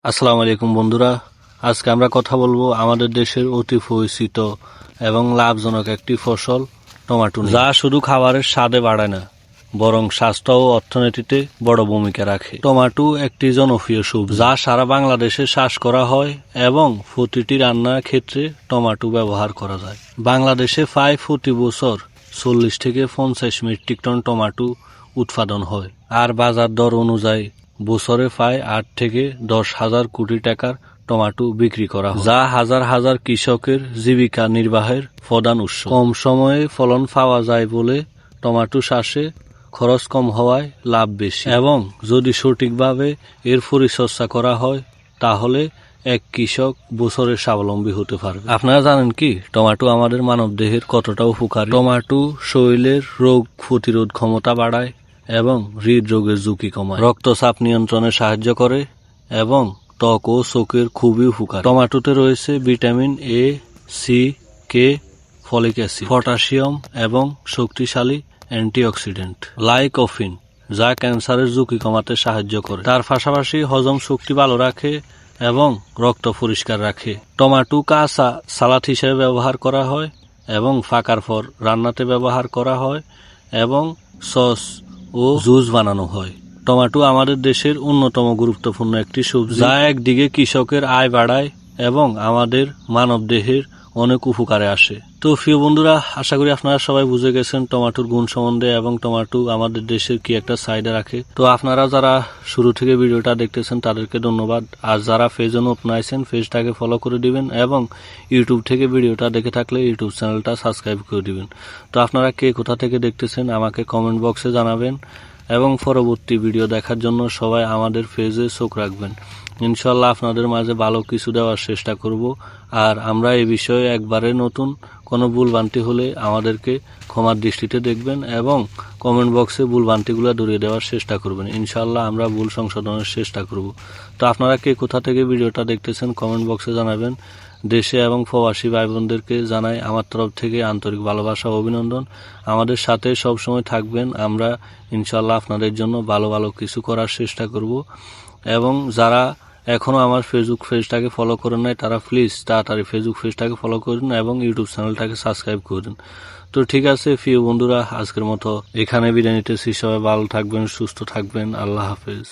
আসসালামু আলাইকুম বন্ধুরা, আজকে আমরা কথা বলবো আমাদের দেশের অতি পরিচিত এবং লাভজনক একটি ফসল টমেটো নিয়ে, যা শুধু খাবারের স্বাদে বাড়ায় না, বরং স্বাস্থ্য ও অর্থনীতিতে বড় ভূমিকা রাখে। টমেটো একটি জনপ্রিয় সবজি যা সারা বাংলাদেশে চাষ করা হয় এবং প্রতিটি রান্নার ক্ষেত্রে টমেটো ব্যবহার করা যায়। বাংলাদেশে প্রায় প্রতি বছর 40 থেকে 50 মেট্রিক টন টমেটো উৎপাদন হয়, আর বাজার দর অনুযায়ী বছরে প্রায় 8 থেকে 10 হাজার কোটি টাকার টমেটো বিক্রি করা হয়, যা হাজার হাজার কৃষকের জীবিকা নির্বাহের প্রধান উৎস। কম সময়ে ফলন পাওয়া যায় বলে টমেটো চাষে খরচ কম হওয়ায় লাভ বেশি, এবং যদি সঠিকভাবে এর পরিচর্যা করা হয় তাহলে এক কৃষক বছরের স্বাবলম্বী হতে পারবে। আপনারা জানেন কি টমেটো আমাদের মানবদেহের কতটা উপকারী? টমেটো শরীরের রোগ প্রতিরোধ ক্ষমতা বাড়ায় এবং হৃদরোগের ঝুঁকি কমায়, রক্তচাপ নিয়ন্ত্রণে সাহায্য করে এবং ত্বক ও চোখের খুবই উপকার। টমেটোতে রয়েছে vitamin A, C, K, folic acid, potassium এবং শক্তিশালী অ্যান্টিঅক্সিডেন্ট লাইকোপিন, যা ক্যান্সারের ঝুঁকি কমাতে সাহায্য করে। তার পাশাপাশি হজম শক্তি ভালো রাখে এবং রক্ত পরিষ্কার রাখে। টমেটো কাঁচা সালাদ হিসেবে ব্যবহার করা হয় এবং পাকার পর রান্নাতে ব্যবহার করা হয় এবং সস ও জুস বানানো হয়। টমেটো আমাদের দেশের অন্যতম গুরুত্বপূর্ণ একটি সবজি, যা একদিকে কৃষকের আয় বাড়ায় এবং আমাদের মানবদেহের অনেক উপকারে আসে। তো প্রিয় বন্ধুরা, আশা করি আপনারা সবাই বুঝে গেছেন টমেটোর গুণ সম্বন্ধে এবং টমেটো আমাদের দেশের কি একটা চাহিদা রাখে। তো আপনারা যারা শুরু থেকে ভিডিওটা দেখতেছেন তাদেরকে ধন্যবাদ। আর যারা পেজে নতুন আছেন পেজটাকে ফলো করে দিবেন এবং ইউটিউব থেকে ভিডিওটা দেখে থাকলে ইউটিউব চ্যানেলটা সাবস্ক্রাইব করে দিবেন। তো আপনারা কে কোথা থেকে দেখতেছেন আমাকে কমেন্ট বক্সে জানাবেন এবং পরবর্তী ভিডিও দেখার জন্য সবাই আমাদের পেজে চোখ রাখবেন। ইনশাল্লাহ আপনাদের মাঝে ভালো কিছু দেওয়ার চেষ্টা করব। আর আমরা এই বিষয়ে একবারে নতুন কোনো ভুলভ্রান্তি হলে আমাদেরকে ক্ষমার দৃষ্টিতে দেখবেন এবং কমেন্ট বক্সে ভুলভ্রান্তিগুলো ধরিয়ে দেওয়ার চেষ্টা করবেন। ইনশাল্লাহ আমরা ভুল সংশোধনের চেষ্টা করব। তো আপনারা কে কোথা থেকে ভিডিওটা দেখতেছেন কমেন্ট বক্সে জানাবেন। দেশে এবং প্রবাসী ভাই বোনদেরকে জানাই আমার তরফ থেকে আন্তরিক ভালোবাসা ও অভিনন্দন। আমাদের সাথে সবসময় থাকবেন। আমরা ইনশাল্লাহ আপনাদের জন্য ভালো ভালো কিছু করার চেষ্টা করব। এবং যারা এখনো আমার ফেসবুক পেজটাকে ফলো করেন নাই তারা প্লিজ তাড়াতাড়ি ফেসবুক পেজটাকে ফলো করুন এবং ইউটিউব চ্যানেলটাকে সাবস্ক্রাইব করুন। তো ঠিক আছে প্রিয় বন্ধুরা, আজকের মতো এখানে বিদায় নিতেছি। সবাই ভালো থাকবেন, সুস্থ থাকবেন। আল্লাহ হাফেজ।